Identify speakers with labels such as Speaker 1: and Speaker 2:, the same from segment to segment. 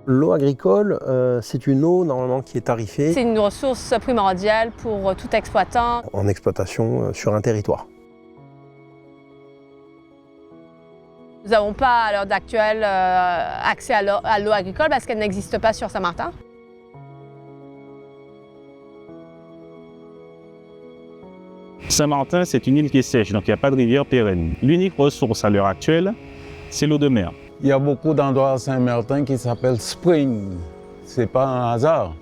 Speaker 1: L'eau agricole, c'est une eau normalement qui est tarifée.
Speaker 2: C'est une ressource primordiale pour tout exploitant.
Speaker 1: En exploitation sur un territoire.
Speaker 2: Nous n'avons pas à l'heure actuelle accès à l'eau agricole parce qu'elle n'existe pas sur Saint-Martin.
Speaker 3: Saint-Martin, c'est une île qui est sèche, donc il n'y a pas de rivière pérenne. L'unique ressource à l'heure actuelle, c'est l'eau de mer.
Speaker 4: Il y a beaucoup d'endroits à Saint-Martin qui s'appellent Spring. Ce n'est pas un hasard.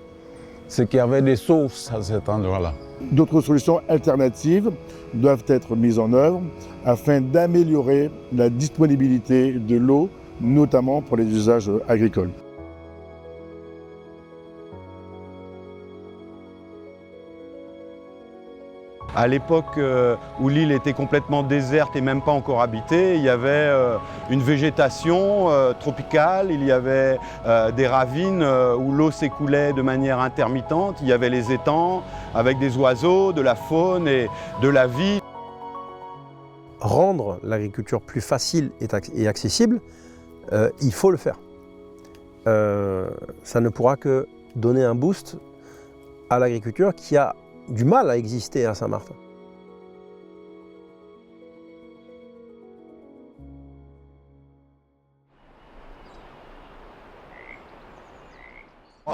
Speaker 4: C'est qu'il y avait des sources à cet endroit-là.
Speaker 5: D'autres solutions alternatives doivent être mises en œuvre afin d'améliorer la disponibilité de l'eau, notamment pour les usages agricoles.
Speaker 6: À l'époque où l'île était complètement déserte et même pas encore habitée, il y avait une végétation tropicale, il y avait des ravines où l'eau s'écoulait de manière intermittente, il y avait les étangs avec des oiseaux, de la faune et de la vie.
Speaker 1: Rendre l'agriculture plus facile et accessible, il faut le faire. Ça ne pourra que donner un boost à l'agriculture qui a du mal à exister à Saint-Martin.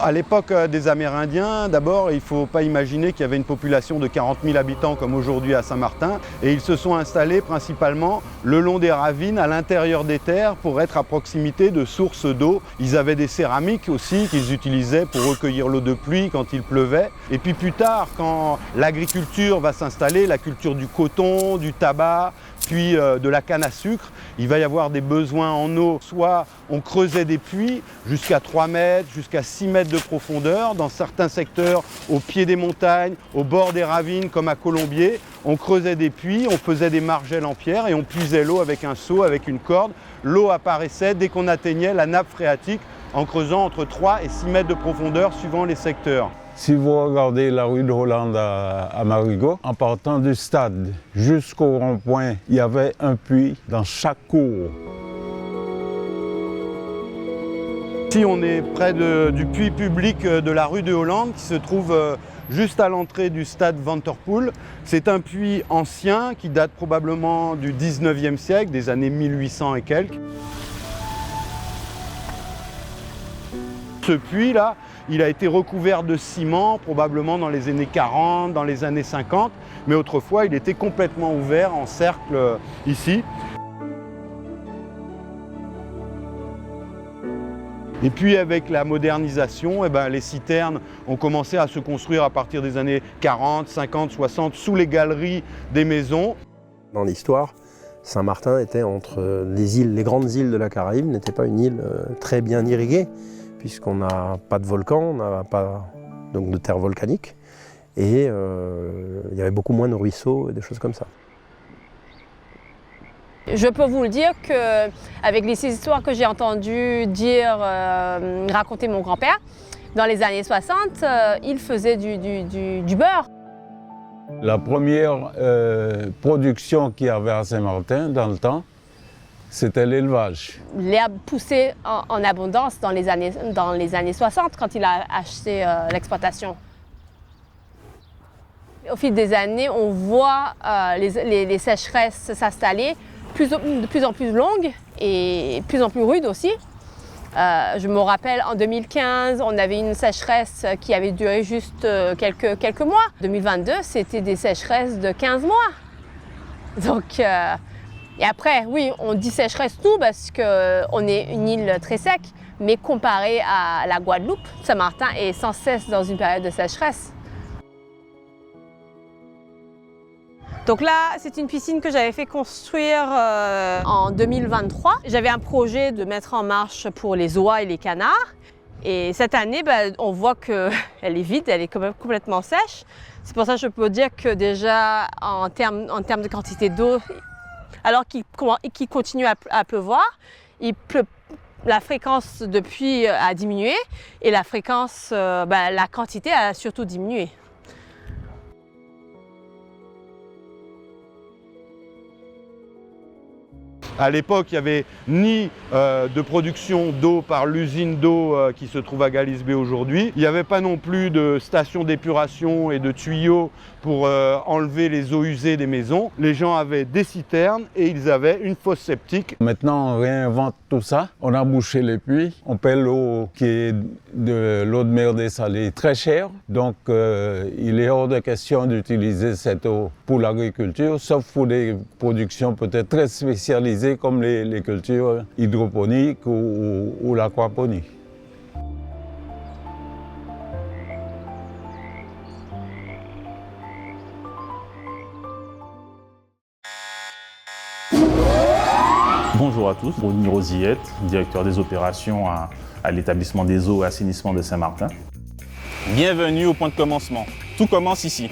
Speaker 6: À l'époque des Amérindiens, d'abord, il ne faut pas imaginer qu'il y avait une population de 40 000 habitants comme aujourd'hui à Saint-Martin. Et ils se sont installés principalement le long des ravines, à l'intérieur des terres, pour être à proximité de sources d'eau. Ils avaient des céramiques aussi qu'ils utilisaient pour recueillir l'eau de pluie quand il pleuvait. Et puis plus tard, quand l'agriculture va s'installer, la culture du coton, du tabac, puis de la canne à sucre, il va y avoir des besoins en eau. Soit on creusait des puits jusqu'à 3 mètres, jusqu'à 6 mètres de profondeur. Dans certains secteurs, au pied des montagnes, au bord des ravines, comme à Colombier, on creusait des puits, on faisait des margelles en pierre et on puisait l'eau avec un seau, avec une corde. L'eau apparaissait dès qu'on atteignait la nappe phréatique en creusant entre 3 et 6 mètres de profondeur suivant les secteurs.
Speaker 4: Si vous regardez la rue de Hollande à Marigot, en partant du stade jusqu'au rond-point, il y avait un puits dans chaque cour.
Speaker 6: Ici, on est près du puits public de la rue de Hollande qui se trouve juste à l'entrée du stade Van ter Poel. C'est un puits ancien qui date probablement du 19e siècle, des années 1800 et quelques. Ce puits-là, il a été recouvert de ciment, probablement dans les années 40, dans les années 50, mais autrefois il était complètement ouvert en cercle ici. Et puis avec la modernisation, les citernes ont commencé à se construire à partir des années 40, 50, 60, sous les galeries des maisons.
Speaker 1: Dans l'histoire, Saint-Martin était entre les îles, les grandes îles de la Caraïbe, n'était pas une île très bien irriguée, puisqu'on n'a pas de volcan, on n'a pas donc de terre volcanique, et il y avait beaucoup moins de ruisseaux et des choses comme ça.
Speaker 2: Je peux vous le dire qu'avec les histoires que j'ai entendues raconter mon grand-père, dans les années 60, il faisait du beurre.
Speaker 4: La première production qu'il y avait à Saint-Martin dans le temps, c'était l'élevage.
Speaker 2: L'herbe poussait en abondance dans les années 60 quand il a acheté l'exploitation. Au fil des années, on voit les sécheresses s'installer de plus en plus longues et de plus en plus rudes aussi. Je me rappelle, en 2015, on avait une sécheresse qui avait duré juste quelques mois. 2022, c'était des sécheresses de 15 mois. Donc, et après, oui, on dit sécheresse tout parce qu'on est une île très sec, mais comparé à la Guadeloupe, Saint-Martin est sans cesse dans une période de sécheresse. Donc là, c'est une piscine que j'avais fait construire en 2023. J'avais un projet de mettre en marche pour les oies et les canards. Et cette année, on voit qu'elle est vide, elle est quand même complètement sèche. C'est pour ça que je peux dire que déjà, en termes de quantité d'eau, alors qu'il continue à pleuvoir, la fréquence de pluie a diminué et la quantité a surtout diminué.
Speaker 6: À l'époque, il n'y avait ni de production d'eau par l'usine d'eau qui se trouve à Galisbé aujourd'hui. Il n'y avait pas non plus de station d'épuration et de tuyaux pour enlever les eaux usées des maisons. Les gens avaient des citernes et ils avaient une fosse septique.
Speaker 4: Maintenant, on réinvente tout ça. On a bouché les puits. On paie l'eau qui est de l'eau de mer dessalée très chère. Donc, il est hors de question d'utiliser cette eau pour l'agriculture, sauf pour des productions peut-être très spécialisées comme les cultures hydroponiques ou l'aquaponie.
Speaker 3: Bonjour à tous, Bruno Rosillette, directeur des opérations à l'établissement des eaux et assainissement de Saint-Martin. Bienvenue au point de commencement. Tout commence ici.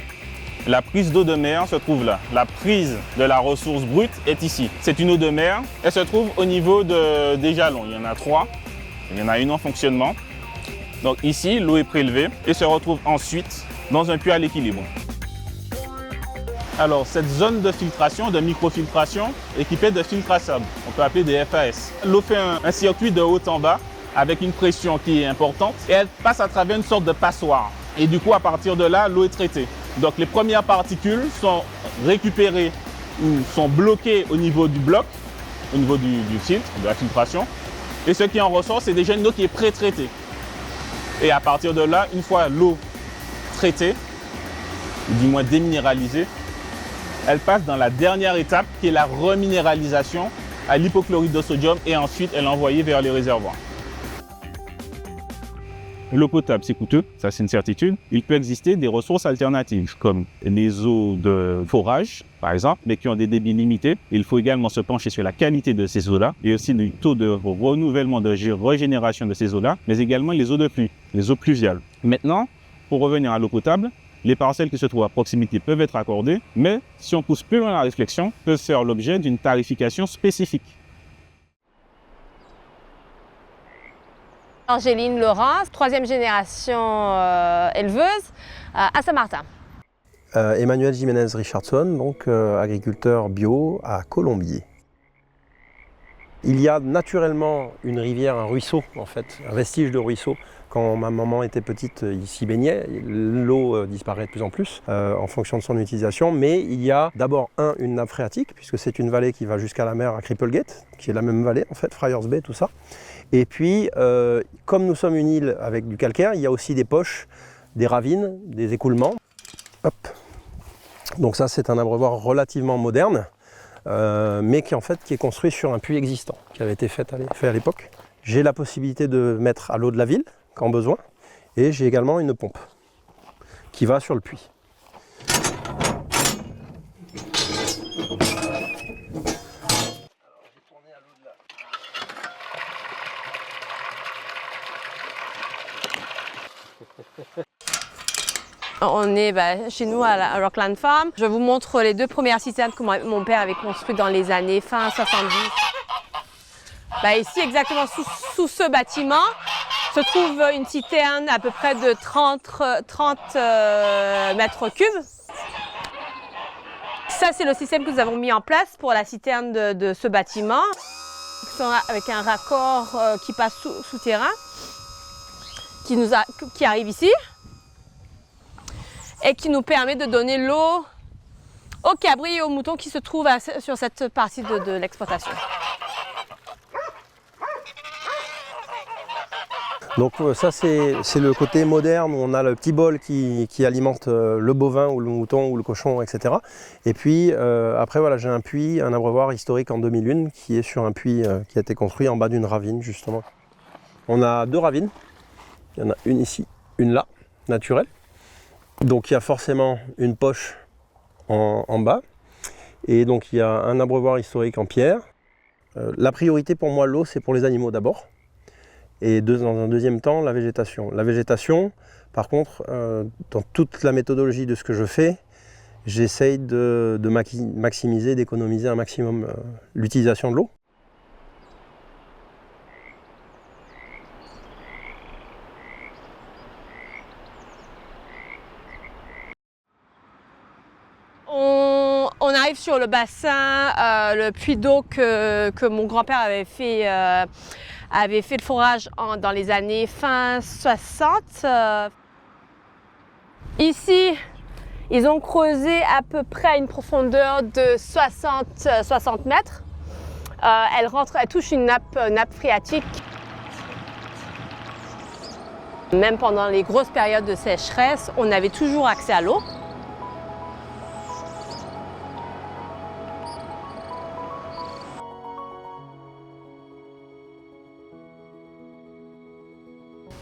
Speaker 3: La prise d'eau de mer se trouve là. La prise de la ressource brute est ici. C'est une eau de mer. Elle se trouve au niveau des jalons. Il y en a 3. Il y en a une en fonctionnement. Donc ici, l'eau est prélevée et se retrouve ensuite dans un puits à l'équilibre. Alors, cette zone de filtration, de microfiltration, équipée de filtres à sable, on peut appeler des FAS. L'eau fait un circuit de haut en bas avec une pression qui est importante et elle passe à travers une sorte de passoire. Et du coup, à partir de là, l'eau est traitée. Donc, les premières particules sont récupérées ou sont bloquées au niveau du bloc, au niveau du filtre, de la filtration. Et ce qui en ressort, c'est déjà une eau qui est pré-traitée. Et à partir de là, une fois l'eau traitée, ou du moins déminéralisée, elle passe dans la dernière étape qui est la reminéralisation à l'hypochlorite de sodium et ensuite elle est envoyée vers les réservoirs. L'eau potable, c'est coûteux, ça c'est une certitude. Il peut exister des ressources alternatives comme les eaux de forage, par exemple, mais qui ont des débits limités. Il faut également se pencher sur la qualité de ces eaux-là et aussi le taux de renouvellement, de régénération de ces eaux-là, mais également les eaux de pluie, les eaux pluviales. Maintenant, pour revenir à l'eau potable, les parcelles qui se trouvent à proximité peuvent être accordées, mais si on pousse plus loin la réflexion, peuvent faire l'objet d'une tarification spécifique.
Speaker 2: Angéline Laurence, 3e génération éleveuse à Saint-Martin.
Speaker 1: Emmanuel Jiménez Richardson, donc agriculteur bio à Colombier. Il y a naturellement une rivière, un ruisseau en fait, un vestige de ruisseau. Quand ma maman était petite, il s'y baignait, l'eau disparaît de plus en plus en fonction de son utilisation, mais il y a d'abord une nappe phréatique, puisque c'est une vallée qui va jusqu'à la mer à Cripplegate, qui est la même vallée en fait, Friars Bay, tout ça. Et puis, comme nous sommes une île avec du calcaire, il y a aussi des poches, des ravines, des écoulements. Hop. Donc ça, c'est un abreuvoir relativement moderne, mais qui est construit sur un puits existant, qui avait été fait à l'époque. J'ai la possibilité de mettre à l'eau de la ville, quand besoin, et j'ai également une pompe qui va sur le puits.
Speaker 2: On est chez nous à la Rockland Farm. Je vous montre les 2 premières citernes que mon père avait construites dans les années fin 70. Ici, exactement sous ce bâtiment, se trouve une citerne à peu près de 30 mètres cubes. Ça, c'est le système que nous avons mis en place pour la citerne de ce bâtiment, avec un raccord qui passe souterrain, qui arrive ici et qui nous permet de donner l'eau aux cabris et aux moutons qui se trouvent sur cette partie de l'exploitation.
Speaker 1: Donc ça c'est le côté moderne où on a le petit bol qui alimente le bovin ou le mouton ou le cochon, etc. Et puis après voilà, j'ai un puits, un abreuvoir historique en 2001 qui est sur un puits qui a été construit en bas d'une ravine justement. On a 2 ravines, il y en a une ici, une là, naturelle. Donc il y a forcément une poche en bas et donc il y a un abreuvoir historique en pierre. La priorité pour moi, l'eau, c'est pour les animaux d'abord. Et dans un deuxième temps, la végétation. La végétation, par contre, dans toute la méthodologie de ce que je fais, j'essaye de maximiser, d'économiser un maximum l'utilisation de l'eau.
Speaker 2: On arrive sur le bassin, le puits d'eau que mon grand-père avait fait le forage dans les années fin 60. Ici, ils ont creusé à peu près à une profondeur de 60 mètres. Elle touche une nappe phréatique. Même pendant les grosses périodes de sécheresse, on avait toujours accès à l'eau.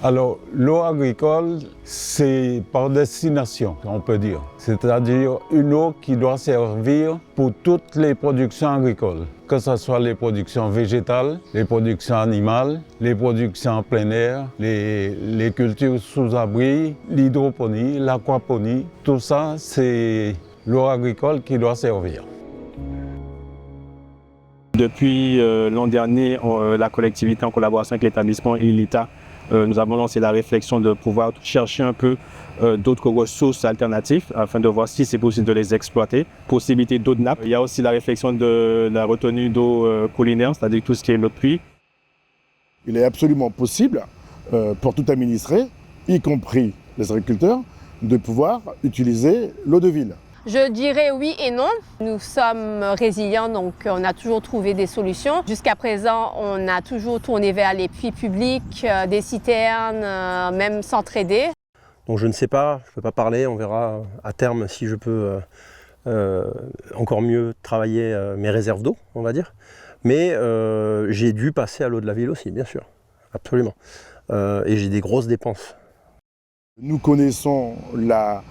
Speaker 4: Alors, l'eau agricole, c'est par destination, on peut dire. C'est-à-dire une eau qui doit servir pour toutes les productions agricoles, que ce soit les productions végétales, les productions animales, les productions en plein air, les cultures sous abri, l'hydroponie, l'aquaponie. Tout ça, c'est l'eau agricole qui doit servir.
Speaker 7: Depuis l'an dernier, la collectivité, en collaboration avec l'établissement et l'État, nous avons lancé la réflexion de pouvoir chercher un peu d'autres ressources alternatives afin de voir si c'est possible de les exploiter. Possibilité d'eau de nappe. Il y a aussi la réflexion de la retenue d'eau collinaire, c'est-à-dire tout ce qui est l'eau de pluie.
Speaker 5: Il est absolument possible pour tout administré, y compris les agriculteurs, de pouvoir utiliser l'eau de ville.
Speaker 2: Je dirais oui et non. Nous sommes résilients, donc on a toujours trouvé des solutions. Jusqu'à présent, on a toujours tourné vers les puits publics, des citernes, même s'entraider.
Speaker 1: Donc je ne sais pas, je ne peux pas parler, on verra à terme si je peux encore mieux travailler mes réserves d'eau, on va dire. Mais j'ai dû passer à l'eau de la ville aussi, bien sûr, absolument. Et j'ai des grosses dépenses.
Speaker 5: Nous connaissons la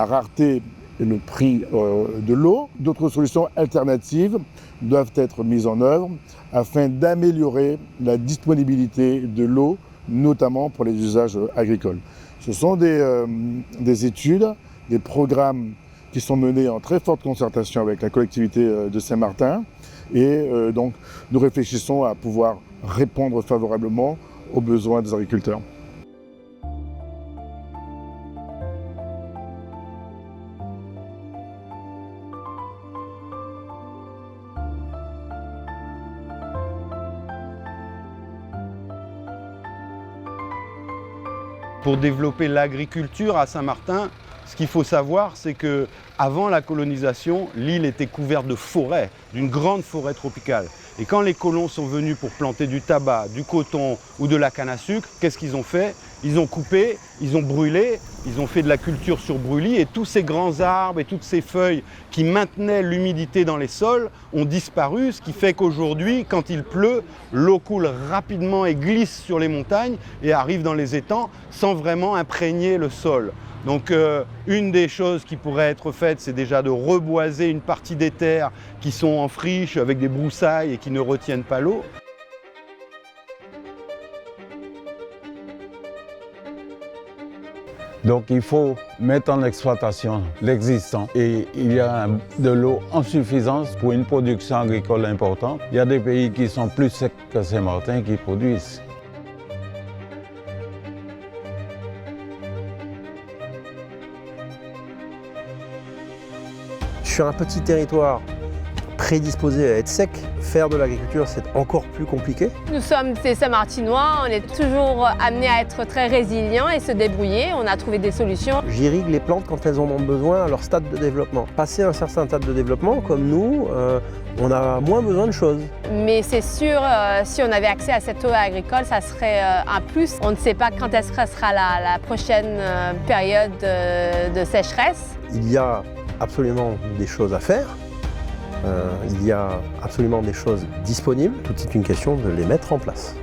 Speaker 5: rareté et le prix de l'eau. D'autres solutions alternatives doivent être mises en œuvre afin d'améliorer la disponibilité de l'eau, notamment pour les usages agricoles. Ce sont des études, des programmes qui sont menés en très forte concertation avec la collectivité de Saint-Martin et donc nous réfléchissons à pouvoir répondre favorablement aux besoins des agriculteurs.
Speaker 6: Pour développer l'agriculture à Saint-Martin, ce qu'il faut savoir, c'est que avant la colonisation, l'île était couverte de forêts, d'une grande forêt tropicale. Et quand les colons sont venus pour planter du tabac, du coton ou de la canne à sucre, qu'est-ce qu'ils ont fait? Ils ont coupé, ils ont brûlé, ils ont fait de la culture sur brûlis et tous ces grands arbres et toutes ces feuilles qui maintenaient l'humidité dans les sols ont disparu, ce qui fait qu'aujourd'hui, quand il pleut, l'eau coule rapidement et glisse sur les montagnes et arrive dans les étangs sans vraiment imprégner le sol. Donc une des choses qui pourrait être faite, c'est déjà de reboiser une partie des terres qui sont en friche avec des broussailles et qui ne retiennent pas l'eau.
Speaker 4: Donc il faut mettre en exploitation l'existant et il y a de l'eau en suffisance pour une production agricole importante. Il y a des pays qui sont plus secs que Saint-Martin qui produisent.
Speaker 1: Sur un petit territoire prédisposé à être sec, faire de l'agriculture, c'est encore plus compliqué.
Speaker 2: Nous sommes des Saint-Martinois, on est toujours amenés à être très résilients et se débrouiller. On a trouvé des solutions.
Speaker 1: J'irrigue les plantes quand elles en ont besoin à leur stade de développement. Passer un certain stade de développement, comme nous, on a moins besoin de choses.
Speaker 2: Mais c'est sûr, si on avait accès à cette eau agricole, ça serait un plus. On ne sait pas quand est-ce que sera la prochaine période de sécheresse.
Speaker 1: Il y a absolument des choses à faire. Il y a absolument des choses disponibles. Tout est une question de les mettre en place.